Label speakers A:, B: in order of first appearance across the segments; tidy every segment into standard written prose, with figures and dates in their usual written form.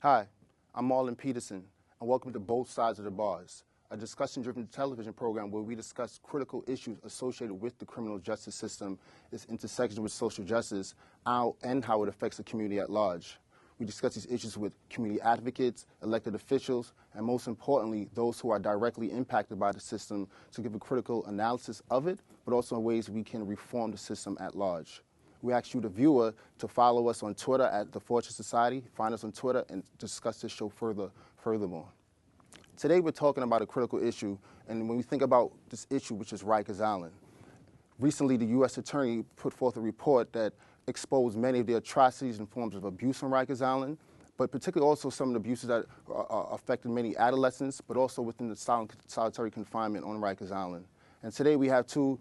A: Hi, I'm Marlon Peterson, and welcome to Both Sides of the Bars, a discussion-driven television program where we discuss critical issues associated with the criminal justice system, its intersection with social justice, and how it affects the community at large. We discuss these issues with community advocates, elected officials, and most importantly, those who are directly impacted by the system to give a critical analysis of it, but also in ways we can reform the system at large. We ask you, the viewer, to follow us on Twitter at The Fortune Society, find us on Twitter, and discuss this show furthermore. Today we're talking about a critical issue, and when we think about this issue, which is Rikers Island, recently the U.S. Attorney put forth a report that exposed many of the atrocities and forms of abuse on Rikers Island, but particularly also some of the abuses that affected many adolescents, but also within the solitary confinement on Rikers Island. And today we have two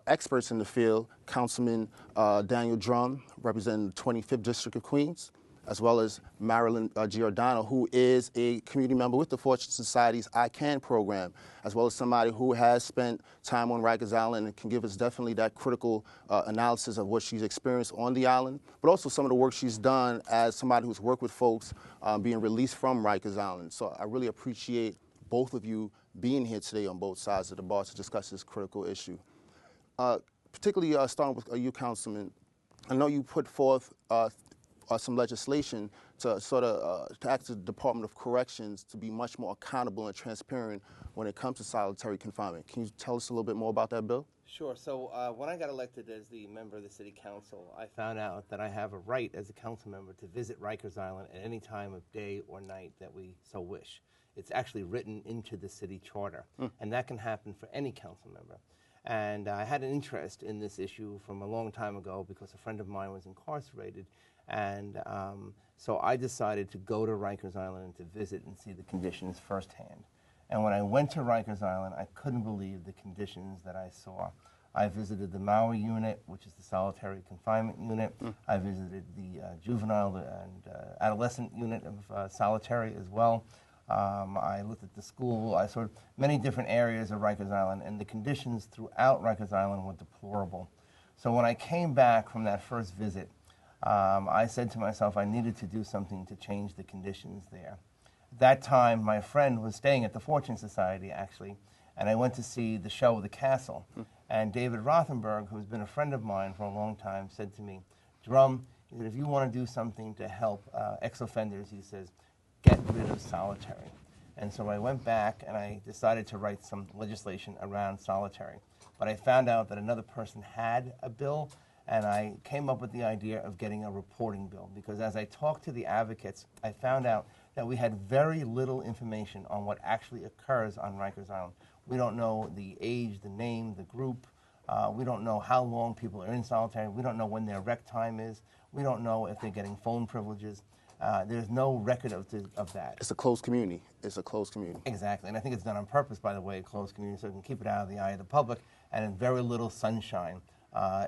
A: experts in the field, Councilman Daniel Drum, representing the 25th District of Queens, as well as Marilyn Giordano, who is a community member with the Fortune Society's I CAN program, as well as somebody who has spent time on Rikers Island and can give us definitely that critical analysis of what she's experienced on the island, but also some of the work she's done as somebody who's worked with folks being released from Rikers Island. So I really appreciate both of you being here today on both sides of the bar to discuss this critical issue. Particularly starting with you, Councilman, I know you put forth some legislation to sort of to ask the Department of Corrections to be much more accountable and transparent when it comes to solitary confinement. Can you tell us a little bit more about that bill?
B: Sure. So when I got elected as the member of the City Council, I found out that I have a right as a council member to visit Rikers Island at any time of day or night that we so wish. It's actually written into the city charter, and that can happen for any council member. And I had an interest in this issue from a long time ago because a friend of mine was incarcerated, and so I decided to go to Rikers Island and to visit and see the conditions firsthand. And when I went to Rikers Island, I couldn't believe the conditions that I saw. I visited the Maui unit, which is the solitary confinement unit. I visited the juvenile and adolescent unit of solitary as well. I looked at the school. I saw many different areas of Rikers Island, and the conditions throughout Rikers Island were deplorable. So when I came back from that first visit, I said to myself I needed to do something to change the conditions there. At that time, my friend was staying at the Fortune Society, actually, and I went to see the show The Castle. And David Rothenberg, who's been a friend of mine for a long time, said to me, Drum, if you want to do something to help ex-offenders, he says, get rid of solitary. And so I went back and I decided to write some legislation around solitary. But I found out that another person had a bill, and I came up with the idea of getting a reporting bill, because as I talked to the advocates, I found out that we had very little information on what actually occurs on Rikers Island. We don't know the age, the name, the group. We don't know how long people are in solitary. We don't know when their rec time is. We don't know if they're getting phone privileges. There's no record of that.
A: It's a closed community. It's a closed community.
B: Exactly, and I think it's done on purpose, by the way, a closed community, so it can keep it out of the eye of the public, and very little sunshine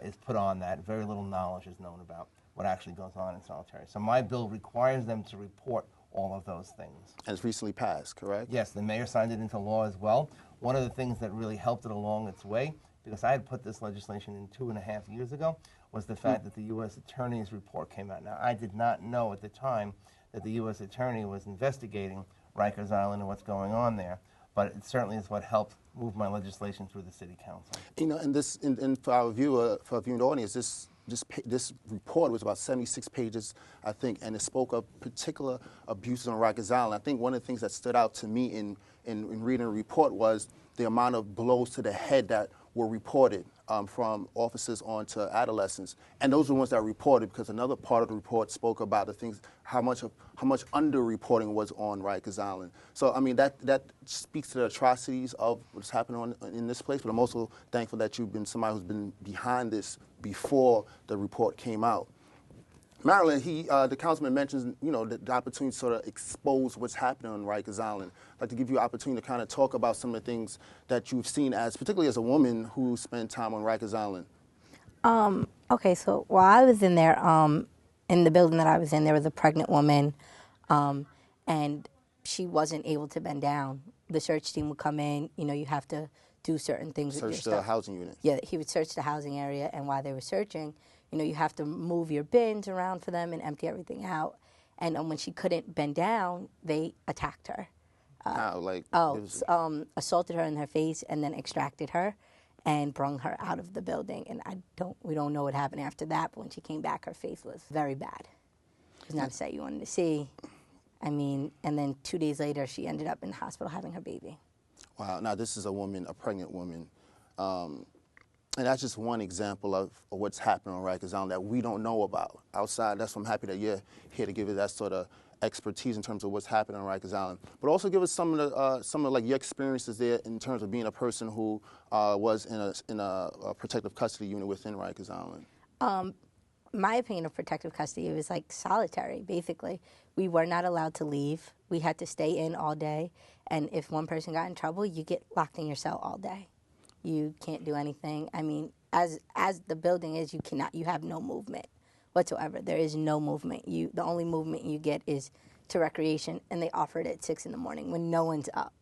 B: is put on that. Very little knowledge is known about what actually goes on in solitary. So my bill requires them to report all of those things.
A: And it's recently passed, correct?
B: Yes, the mayor signed it into law as well. One of the things that really helped it along its way, because I had put this legislation in 2.5 years ago, was the fact that the U.S. Attorney's report came out. Now, I did not know at the time that the U.S. Attorney was investigating Rikers Island and what's going on there, but it certainly is what helped move my legislation through the City Council. You know,
A: and this, for our viewing audience, this report was about 76 pages, I think, and it spoke of particular abuses on Rikers Island. I think one of the things that stood out to me in reading the report was the amount of blows to the head that were reported from officers on to adolescents, and those are the ones that were reported, because another part of the report spoke about the things, how much under-reporting was on Rikers Island. So I mean that speaks to the atrocities of what's happening in this place. But I'm also thankful that you've been somebody who's been behind this before the report came out. Marilyn, the councilman mentions, the opportunity to sort of expose what's happening on Rikers Island. I'd like to give you an opportunity to kind of talk about some of the things that you've seen, particularly as a woman who spent time on Rikers Island.
C: Okay, so while I was in there, in the building that I was in, there was a pregnant woman, and she wasn't able to bend down. The search team would come in. You have to do certain things with your stuff.
A: Search the housing unit.
C: Yeah, he would search the housing area, and while they were searching, you have to move your bins around for them and empty everything out. And when she couldn't bend down, they attacked her.
A: How, like,
C: Assaulted her in her face and then extracted her and brung her out of the building. And we don't know what happened after that, but when she came back, her face was very bad. It was not a sight you wanted to see. I mean, and then 2 days later, she ended up in the hospital having her baby.
A: Wow. Now, this is a woman, a pregnant woman. And that's just one example of what's happening on Rikers Island that we don't know about outside. That's why I'm happy that you're here to give us that sort of expertise in terms of what's happening on Rikers Island. But also give us some of like your experiences there in terms of being a person who was in a protective custody unit within Rikers Island.
C: My opinion of protective custody was like solitary, basically. We were not allowed to leave. We had to stay in all day. And if one person got in trouble, you get locked in your cell all day. You can't do anything. I mean, as the building is, you have no movement whatsoever. There is no movement. The only movement you get is to recreation, and they offer it at 6 in the morning when no one's up.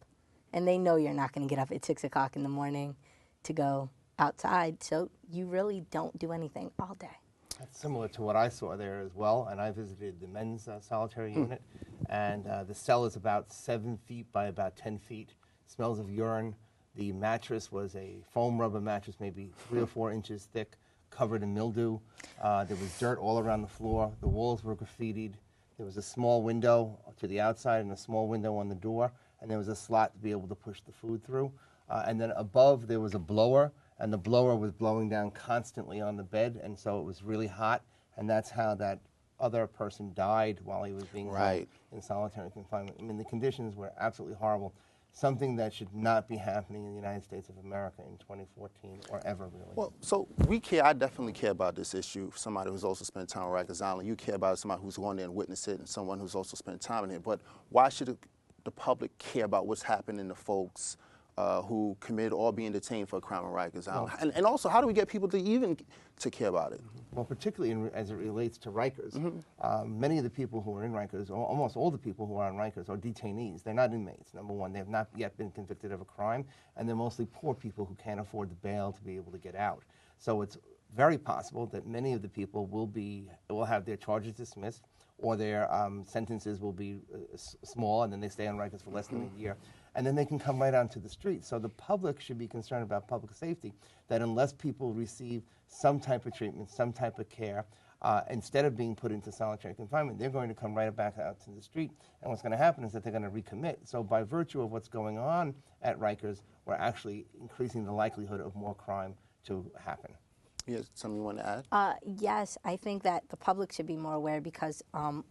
C: And they know you're not going to get up at 6 o'clock in the morning to go outside, so you really don't do anything all day.
B: That's similar to what I saw there as well, and I visited the men's solitary unit, and the cell is about 7 feet by about 10 feet, smells of urine. The mattress was a foam rubber mattress, maybe 3 or 4 inches thick, covered in mildew. There was dirt all around the floor. The walls were graffitied. There was a small window to the outside and a small window on the door, and there was a slot to be able to push the food through. And then above there was a blower, and the blower was blowing down constantly on the bed, and so it was really hot, and that's how that other person died while he was being held in solitary confinement. I mean, the conditions were absolutely horrible, something that should not be happening in the United States of America in 2014 or ever, really.
A: Well, so we care. I definitely care about this issue. Somebody who's also spent time on Rikers Island. You care about somebody who's gone there and witnessed it, and someone who's also spent time in it. But why should the public care about what's happening to folks who committed or being detained for a crime on Rikers Island? And also, how do we get people to care about it?
B: Well, particularly as it relates to Rikers, many of the people who are in Rikers, or almost all the people who are on Rikers, are detainees. They're not inmates. Number one, they have not yet been convicted of a crime, and they're mostly poor people who can't afford the bail to be able to get out. So it's very possible that many of the people will have their charges dismissed, or their sentences will be small, and then they stay on Rikers for less than a year. And then they can come right onto the street. So the public should be concerned about public safety, that unless people receive some type of treatment, some type of care, instead of being put into solitary confinement, they're going to come right back out to the street. And what's going to happen is that they're going to recommit. So by virtue of what's going on at Rikers, we're actually increasing the likelihood of more crime to happen.
A: Yes, something you want to add?
C: Yes, I think that the public should be more aware because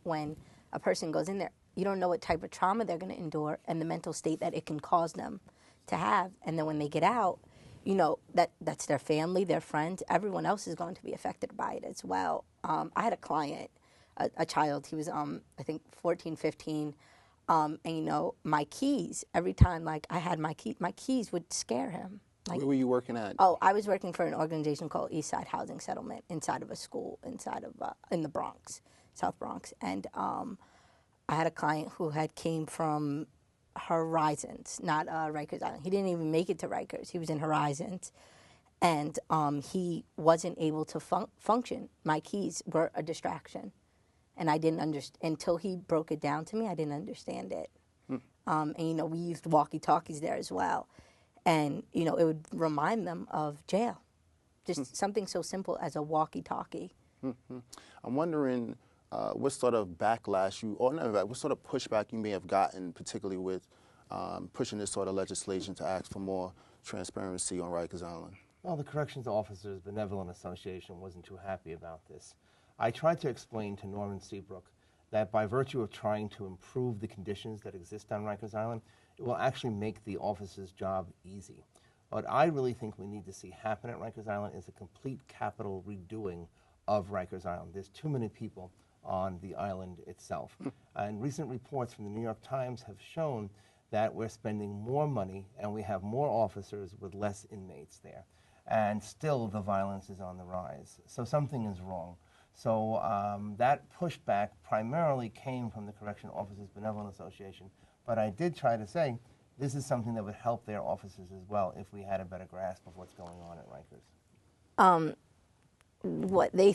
C: when a person goes in there, you don't know what type of trauma they're going to endure and the mental state that it can cause them to have. And then when they get out, you know, that's their family, their friends, everyone else is going to be affected by it as well. I had a client, a child, he was, I think, 14, 15, and, you know, my keys, every time, like, I had my keys would scare him. Like,
A: where were you working at?
C: Oh, I was working for an organization called Eastside Housing Settlement inside of a school in the Bronx, South Bronx. And I had a client who came from Horizons, not Rikers Island. He didn't even make it to Rikers. He was in Horizons. And he wasn't able to function. My keys were a distraction. And I didn't understand, until he broke it down to me, I didn't understand it. And, you know, we used walkie-talkies there as well. And, you know, it would remind them of jail. Just something so simple as a walkie-talkie.
A: I'm wondering what sort of backlash what sort of pushback you may have gotten, particularly with pushing this sort of legislation to ask for more transparency on Rikers Island.
B: Well, the Corrections Officers Benevolent Association wasn't too happy about this. I tried to explain to Norman Seabrook that by virtue of trying to improve the conditions that exist on Rikers Island, it will actually make the officers' job easy. What I really think we need to see happen at Rikers Island is a complete capital redoing of Rikers Island. There's too many people on the island itself. And recent reports from the New York Times have shown that we're spending more money and we have more officers with less inmates there. And still the violence is on the rise. So something is wrong. So that pushback primarily came from the Correctional Officers Benevolent Association. But I did try to say this is something that would help their officers as well if we had a better grasp of what's going on at Rikers.
C: what they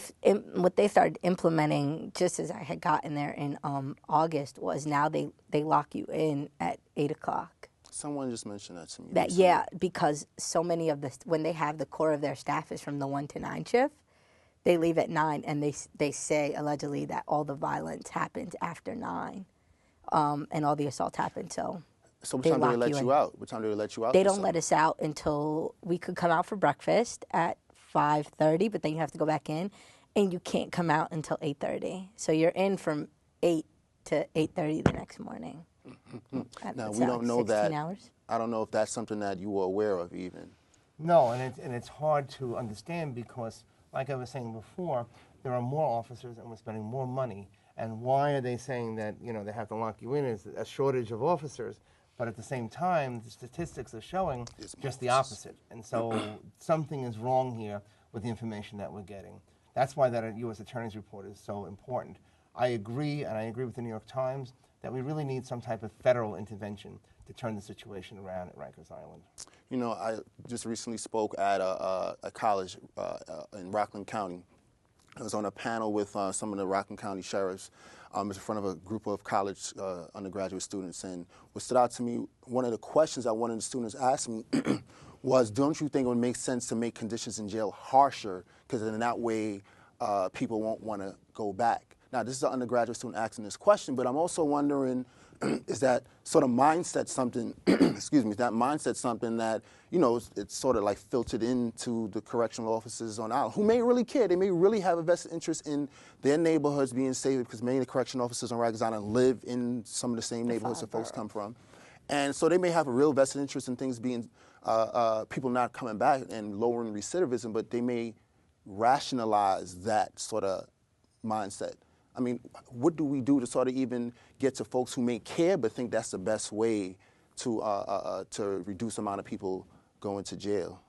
C: started implementing just as I had gotten there in August was now they lock you in at 8 o'clock.
A: Someone just mentioned that to me.
C: That yeah, because so many of when they have the core of their staff is from the 1 to 9 shift, they leave at 9, and they say allegedly that all the violence happens after 9, and all the assaults happen. So
A: what time do they let you out? What time do they let you out?
C: They don't let us out until we could come out for breakfast at 5:30, but then you have to go back in, and you can't come out until 8:30. So you're in from 8 to 8:30 the next morning.
A: Now, we don't know
C: 16
A: that.
C: Hours.
A: I don't know if that's something that you were aware of even.
B: No, and it's hard to understand because, like I was saying before, there are more officers and we're spending more money. And why are they saying that, they have to lock you in? Is a shortage of officers. But at the same time, the statistics are showing just the opposite. And so something is wrong here with the information that we're getting. That's why that U.S. Attorney's report is so important. I agree, and I agree with the New York Times, that we really need some type of federal intervention to turn the situation around at Rikers Island.
A: I just recently spoke at a college in Rockland County. I was on a panel with some of the Rockland County sheriffs in front of a group of college undergraduate students. And what stood out to me, one of the questions that one of the students asked me was, don't you think it would make sense to make conditions in jail harsher, because in that way people won't want to go back? Now, this is an undergraduate student asking this question, but I'm also wondering, is that sort of mindset something, excuse me, is that mindset something that, it's sort of like filtered into the correctional officers on island, who may really care. They may really have a vested interest in their neighborhoods being safe, because many of the correctional officers on Rikers Island live in some of the same neighborhoods that folks come from. And so they may have a real vested interest in things being, people not coming back and lowering recidivism, but they may rationalize that sort of mindset. I mean, what do we do to sort of even get to folks who may care but think that's the best way to reduce the amount of people going to jail?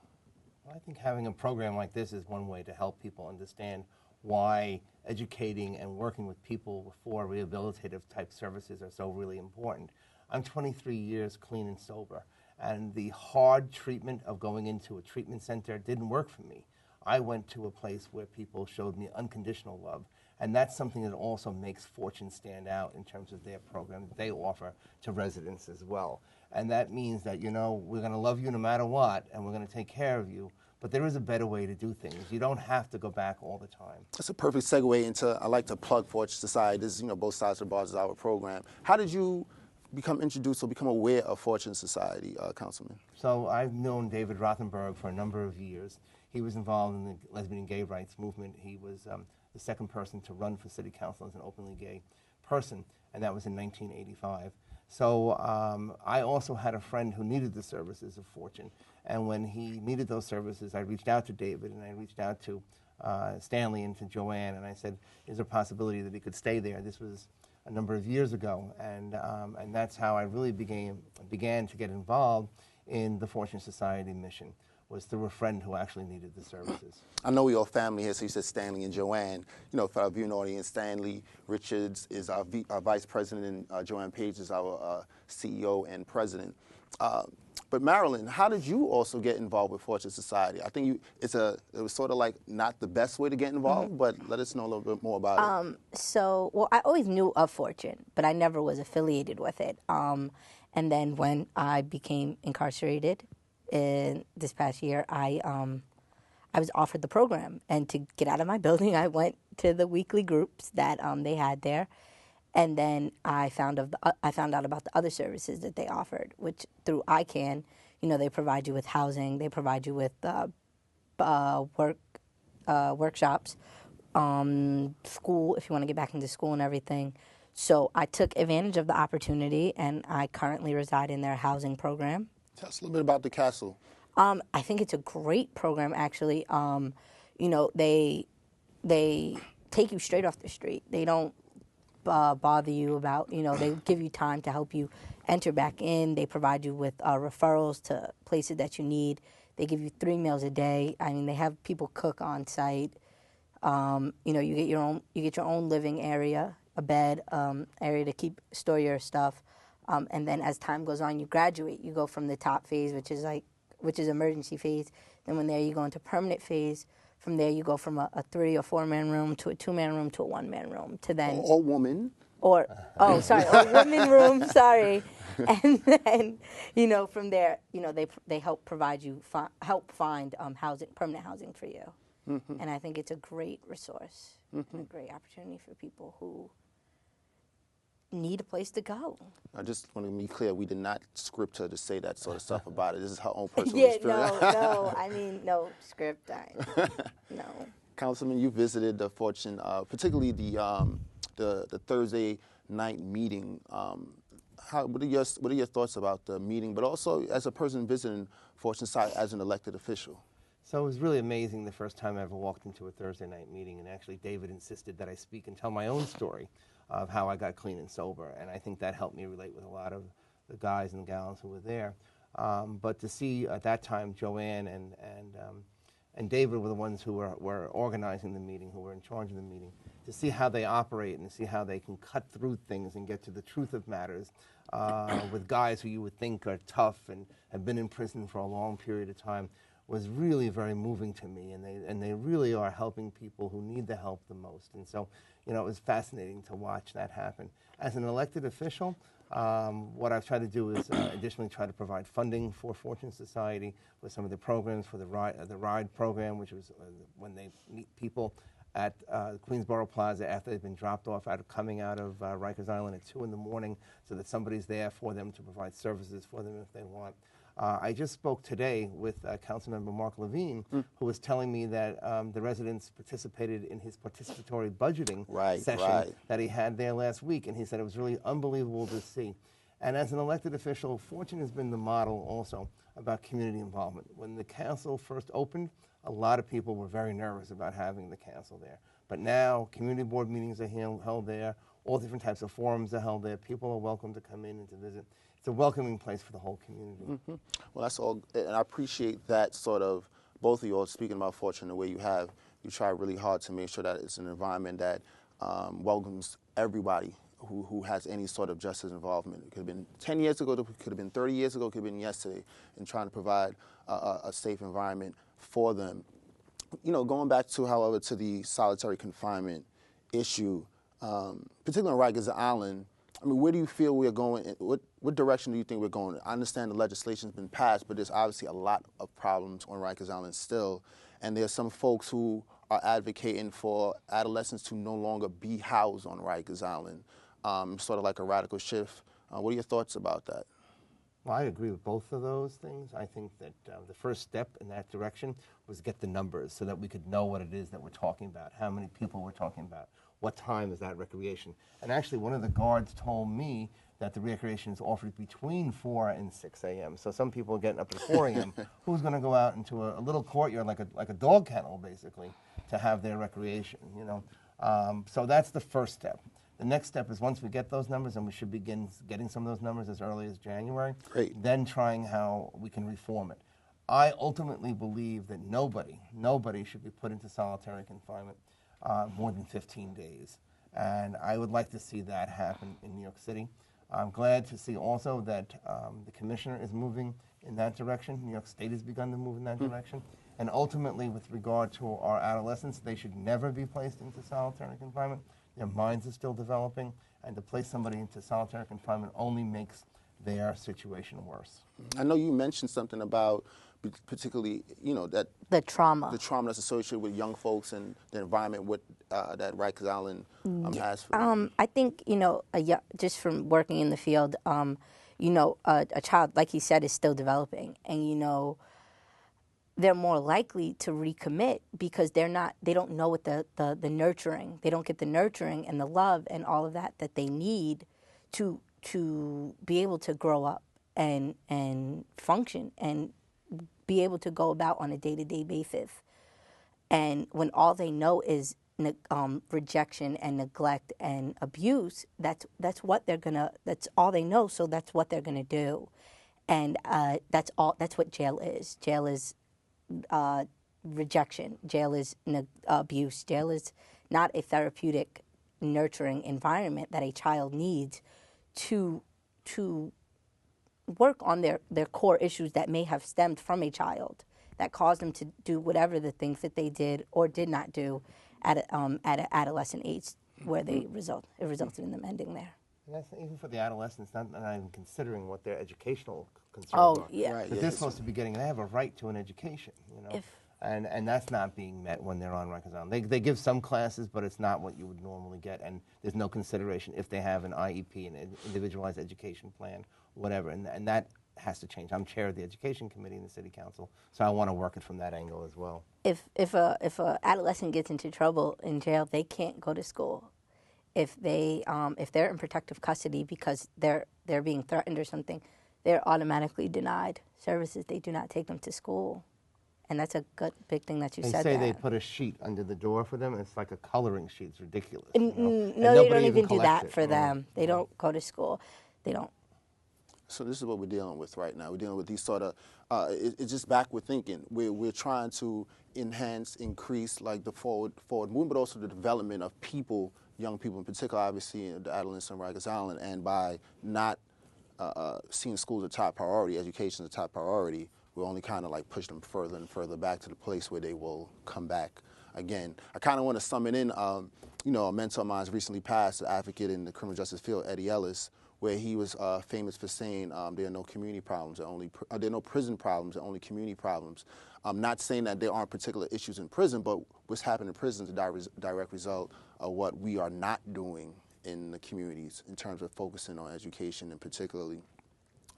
B: Well, I think having a program like this is one way to help people understand why educating and working with people for rehabilitative type services are so really important. I'm 23 years clean and sober, and the hard treatment of going into a treatment center didn't work for me. I went to a place where people showed me unconditional love. And that's something that also makes Fortune stand out in terms of their program that they offer to residents as well. And that means that, we're going to love you no matter what, and we're going to take care of you. But there is a better way to do things. You don't have to go back all the time. That's
A: a perfect segue into, I like to plug Fortune Society. This is, both sides of the bars is our program. How did you become introduced or become aware of Fortune Society, Councilman?
B: So I've known David Rothenberg for a number of years. He was involved in the lesbian and gay rights movement. He was the second person to run for city council as an openly gay person, and that was in 1985. So I also had a friend who needed the services of Fortune, and when he needed those services, I reached out to David, and I reached out to Stanley and to Joanne, and I said, is there a possibility that he could stay there? This was a number of years ago, and that's how I really began to get involved in the Fortune Society mission, was through a friend who actually needed the services.
A: I know your family here, so you said Stanley and Joanne. For our viewing audience, Stanley Richards is our vice president, and Joanne Page is our CEO and president. But Marilyn, how did you also get involved with Fortune Society? I think it was sort of like not the best way to get involved, but let us know a little bit more about it.
C: Well, I always knew of Fortune, but I never was affiliated with it. And then when I became incarcerated in this past year, I was offered the program, and to get out of my building, I went to the weekly groups that they had there, and then I found out about the other services that they offered, which through ICANN, they provide you with housing, they provide you with workshops, school if you want to get back into school and everything. So I took advantage of the opportunity, and I currently reside in their housing program.
A: Tell us a little bit about the castle.
C: I think it's a great program, actually. They take you straight off the street. They don't bother you about, they give you time to help you enter back in. They provide you with referrals to places that you need. They give you 3 meals a day. I mean, they have people cook on site. You get your own living area, a bed, area to store your stuff. And then as time goes on, you graduate. You go from the top phase, which is emergency phase. Then when there, you go into permanent phase. from there you go from a 3 or 4 man room to a 2-man room to a 1-man room to then
A: Or woman.
C: or oh sorry, or women room, sorry. And then, from there, they help provide you help find housing, permanent housing for you. And I think it's a great resource and a great opportunity for people who need a place to go.
A: I just want to be clear, we did not script her to say that sort of stuff about it. This is her own personal
C: Yeah,
A: experience.
C: no, I mean, no script, no.
A: Councilman, you visited the Fortune, particularly the Thursday night meeting. What are your thoughts about the meeting, but also as a person visiting Fortune side as an elected official?
B: So it was really amazing the first time I ever walked into a Thursday night meeting, and actually David insisted that I speak and tell my own story of how I got clean and sober, and I think that helped me relate with a lot of the guys and gals who were there. But to see at that time Joanne and David were the ones who were organizing the meeting, who were in charge of the meeting, to see how they operate and see how they can cut through things and get to the truth of matters with guys who you would think are tough and have been in prison for a long period of time was really very moving to me, and they really are helping people who need the help the most. And so, it was fascinating to watch that happen. As an elected official, what I've tried to do is additionally try to provide funding for Fortune Society with some of the programs for the RIDE program, which was when they meet people at Queensboro Plaza after they've been dropped off coming out of Rikers Island at 2 in the morning, so that somebody's there for them to provide services for them if they want. I just spoke today with Councilmember Mark Levine, who was telling me that the residents participated in his participatory budgeting session that he had there last week, and he said it was really unbelievable to see. And as an elected official, Fortune has been the model also about community involvement. When the council first opened, a lot of people were very nervous about having the council there. But now community board meetings are held there, all different types of forums are held there, people are welcome to come in and to visit. It's a welcoming place for the whole community.
A: Well, that's all, and I appreciate that sort of, both of you all speaking about Fortune the way you have. You try really hard to make sure that it's an environment that welcomes everybody who has any sort of justice involvement. It could have been 10 years ago, it could have been 30 years ago, it could have been yesterday, and trying to provide a safe environment for them. Going back to, however, to the solitary confinement issue, particularly on Rikers Island, I mean, where do you feel we're going? What direction do you think we're going? I understand the legislation's been passed, but there's obviously a lot of problems on Rikers Island still, and there's some folks who are advocating for adolescents to no longer be housed on Rikers Island, sort of like a radical shift. What are your thoughts about that?
B: Well, I agree with both of those things. I think that the first step in that direction was get the numbers so that we could know what it is that we're talking about, how many people we're talking about, what time is that recreation. And actually, one of the guards told me that the recreation is offered between 4 and 6 a.m. So some people are getting up at 4 a.m. Who's going to go out into a little courtyard, like a dog kennel, basically, to have their recreation, So that's the first step. The next step is once we get those numbers, and we should begin getting some of those numbers as early as January, then trying how we can reform it. I ultimately believe that nobody should be put into solitary confinement more than 15 days. And I would like to see that happen in New York City. I'm glad to see also that the commissioner is moving in that direction. New York State has begun to move in that direction. And ultimately, with regard to our adolescents, they should never be placed into solitary confinement. Their minds are still developing, and to place somebody into solitary confinement only makes their situation worse.
A: I know you mentioned something about particularly, that
C: the trauma
A: that's associated with young folks and the environment that Rikers Island has for them.
C: I think, just from working in the field, a child, like he said, is still developing, and, they're more likely to recommit because they don't know what the nurturing, they don't get the nurturing and the love and all of that they need to be able to grow up and function and be able to go about on a day-to-day basis. And when all they know is rejection and neglect and abuse, that's all they know, so that's what they're gonna do. And that's what jail is. Jail is rejection. Jail is abuse. Jail is not a therapeutic, nurturing environment that a child needs to work on their core issues that may have stemmed from a child that caused them to do whatever the things that they did or did not do at an adolescent age, where it resulted in them ending there.
B: And that's even for the adolescents, not even considering what their educational concerns
C: Oh,
B: are.
C: yeah.
A: Right.
B: Because they're supposed to be getting, they have a right to an education, you know. And that's not being met when they're on Rikers Island. They give some classes, but it's not what you would normally get, and there's no consideration if they have an IEP, an individualized education plan, whatever, and that has to change. I'm chair of the education committee in the city council, so I want to work it from that angle as well.
C: If a adolescent gets into trouble in jail, they can't go to school. If they're in protective custody because they're being threatened or something, they're automatically denied services. They do not take them to school. And that's a good, big thing that you said.
B: They say
C: that.
B: they put a sheet under the door for them. It's like a coloring sheet. It's ridiculous.
C: No, they don't even do that for them. They don't go to school. They don't.
A: So this is what we're dealing with right now. We're dealing with these sort of, it's just backward thinking. We're trying to enhance, increase like the forward movement, but also the development of people, young people in particular, obviously the adolescents on Rikers Island. And by not seeing schools as a top priority, education as a top priority, we only kind of like push them further and further back to the place where they will come back again. I kind of want to sum it in. You know, a mentor of mine recently passed, an advocate in the criminal justice field, Eddie Ellis, where he was famous for saying there are no community problems, there are no prison problems, there are only community problems. I'm not saying that there aren't particular issues in prison, but what's happening in prison is a direct result of what we are not doing in the communities in terms of focusing on education and particularly.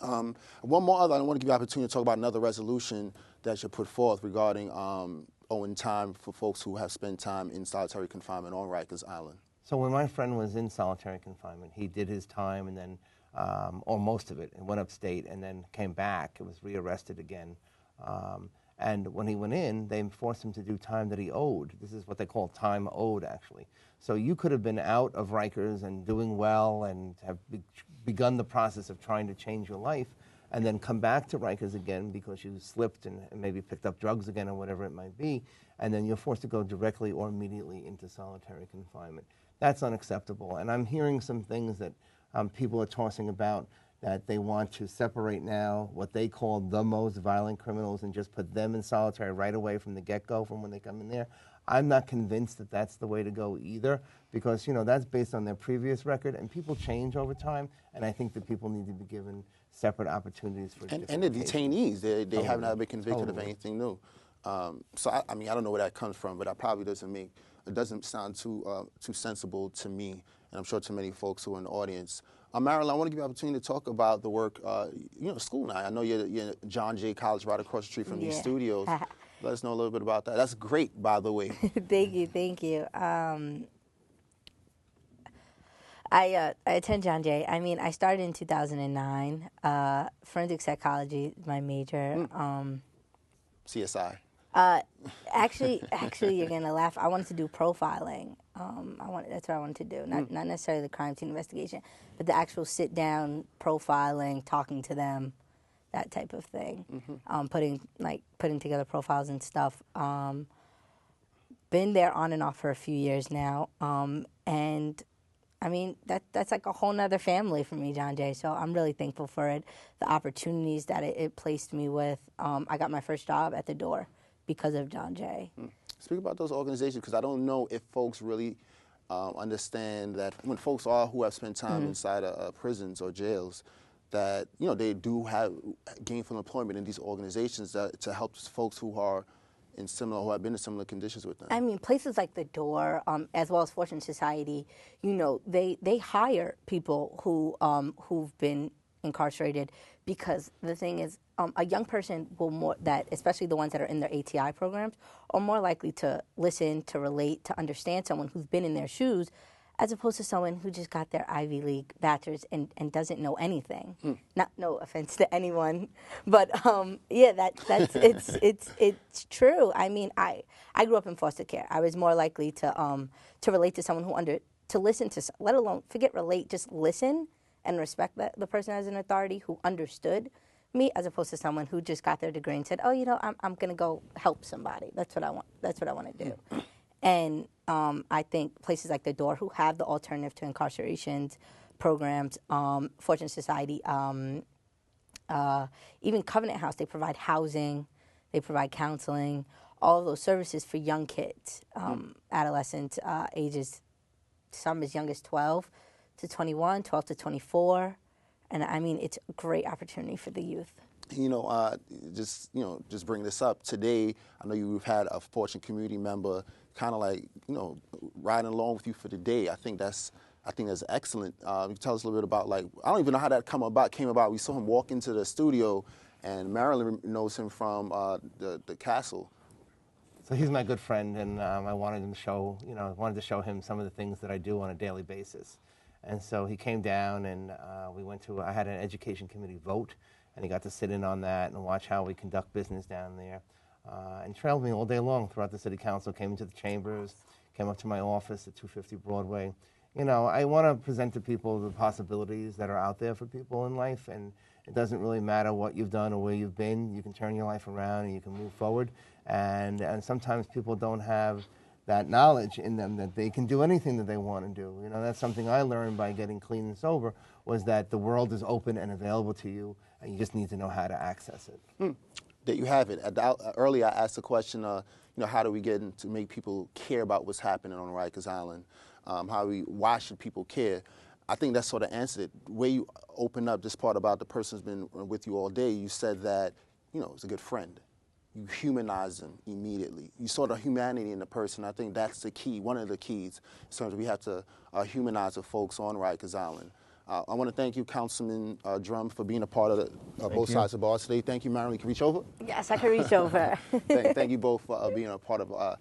A: One more other, I want to give you the opportunity to talk about another resolution that you put forth regarding Owen Time for folks who have spent time in solitary confinement on Rikers Island.
B: So when my friend was in solitary confinement, he did his time and then, or most of it, and went upstate and then came back and was rearrested again. And when he went in, they forced him to do time that he owed. This is what they call time owed, actually. So you could have been out of Rikers and doing well and have begun the process of trying to change your life and then come back to Rikers again because you slipped and maybe picked up drugs again or whatever it might be, and then you're forced to go directly or immediately into solitary confinement. That's unacceptable. And I'm hearing some things that people are tossing about, that they want to separate now what they call the most violent criminals and just put them in solitary right away from the get-go, from when they come in there. I'm not convinced that that's the way to go either, because, you know, that's based on their previous record, and people change over time, and I think that people need to be given separate opportunities for
A: And the detainees, they haven't been convicted of anything new. So I mean, I don't know where that comes from, but that probably doesn't sound too sensible to me, and I'm sure to many folks who are in the audience. Marilyn, I want to give you an opportunity to talk about the work, you know, school now. I know you're at John Jay College right across the street from these studios. Let us know a little bit about that. That's great, by the way.
C: Thank you. I attend John Jay. I mean, I started in 2009. Forensic psychology is my major.
A: CSI.
C: Actually, you're gonna laugh. I wanted to do profiling. That's what I wanted to do. Not necessarily the crime scene investigation, but the actual sit down profiling, talking to them, that type of thing. Putting together profiles and stuff. Been there on and off for a few years now, and I mean that's like a whole nother family for me, John Jay. So I'm really thankful for it. The opportunities that it placed me with. I got my first job at the door because of John Jay.
A: Speak about those organizations, because I don't know if folks really understand that when folks who have spent time inside prisons or jails, that, you know, they do have gainful employment in these organizations to help folks who have been in similar conditions with them.
C: I mean, places like the Door, as well as Fortune Society, you know, they hire people who've been incarcerated, because the thing is, a young person especially the ones that are in their ATI programs, are more likely to listen, to relate, to understand someone who's been in their shoes, as opposed to someone who just got their Ivy League bachelor's and doesn't know anything. No offense to anyone, but it's true. I mean, I grew up in foster care. I was more likely to relate to someone to listen to, let alone forget relate, just listen and respect the person as an authority who understood me, as opposed to someone who just got their degree and said, "Oh, you know, I'm going to go help somebody. That's what I want. That's what I want to do." And I think places like the Door, who have the alternative to incarcerations programs, Fortune Society, even Covenant House, they provide housing. They provide counseling, all of those services for young kids, adolescents, ages, some as young as 12 to 21, 12 to 24. And I mean, it's a great opportunity for the youth.
A: Just bring this up today. I know you've had a Fortune community member kind of like, riding along with you for the day. I think that's excellent. You can tell us a little bit about, like, I don't even know how that came about. We saw him walk into the studio, and Marilyn knows him from the castle.
B: So he's my good friend, and I wanted to show him some of the things that I do on a daily basis. And so he came down, and I had an education committee vote, and he got to sit in on that and watch how we conduct business down there. And trailed me all day long throughout the city council, came into the chambers, came up to my office at 250 Broadway. I want to present to people the possibilities that are out there for people in life, and it doesn't really matter what you've done or where you've been. You can turn your life around and you can move forward. And sometimes people don't have that knowledge in them that they can do anything that they want to do. That's something I learned by getting clean and sober, was that the world is open and available to you, and you just need to know how to access it.
A: There you have it. Earlier I asked the question, how do we get to make people care about what's happening on Rikers Island? Why should people care? I think that sort of answered it. The way you open up this part about the person's been with you all day, you said that, it's a good friend. You humanize them immediately. You saw the humanity in the person. I think that's the key, one of the keys. In terms of we have to humanize the folks on Rikers Island. I want to thank you, Councilman Drum, for being a part of both sides of the bars today. Thank you, Marilyn. Can you reach over?
C: Yes, I can reach over.
A: Thank you both for being a part of our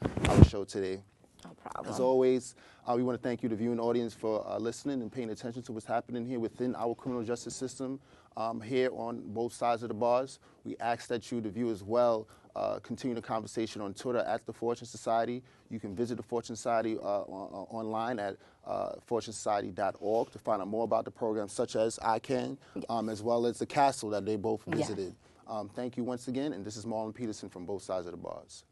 A: show today.
C: No problem.
A: As always, we want to thank you, the viewing audience, for listening and paying attention to what's happening here within our criminal justice system here on both sides of the bars. We ask that you, the viewers, as well, continue the conversation on Twitter at The Fortune Society. You can visit the Fortune Society online at fortunesociety.org to find out more about the programs such as ICANN, as well as the castle that they both visited. Thank you once again, and this is Marlon Peterson from both sides of the bars.